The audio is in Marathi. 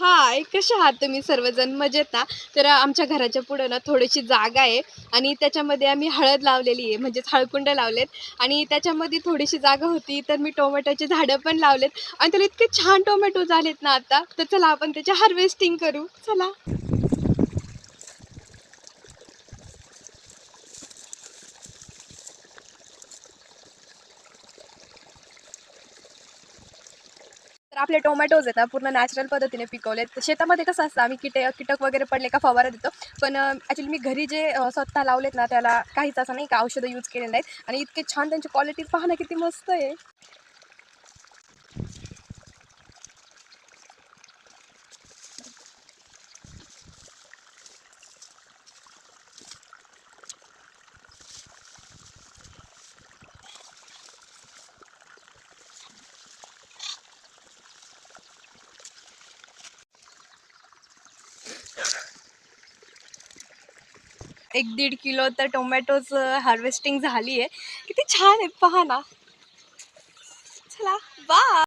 हाय, कसे आहात तुम्ही सर्वजण? मजेत ना? तर आमच्या घराच्या पुढं ना थोडीशी जागा आहे आणि त्याच्यामध्ये आम्ही हळद लावलेली आहे, म्हणजेच हळकुंड लावलेत आणि त्याच्यामध्ये थोडीशी जागा होती, तर मी टोमॅटोची झाडं पण लावलेत आणि त्याला इतके छान टोमॅटो झालेत ना आता, तर चला आपण त्याची हार्वेस्टिंग करू. चला. तर आपले टोमॅटोज आहेत ना, पूर्ण नॅचरल पद्धतीने पिकवलेत. तर शेतामध्ये कसं असतं, आम्ही कीटक वगैरे पडले का फवारा देतो. पण ॲक्चुअली मी घरी जे स्वतः लावलेत ना, त्याला काहीच असं नाही का औषधं यूज केलेली नाहीत आणि इतके छान त्यांची क्वालिटी पहा ना, किती मस्त आहे. 1-1.5 किलो तर टोमॅटोज हार्वेस्टिंग झाली आहे. किती छान आहेत पहा ना. चला, बाय.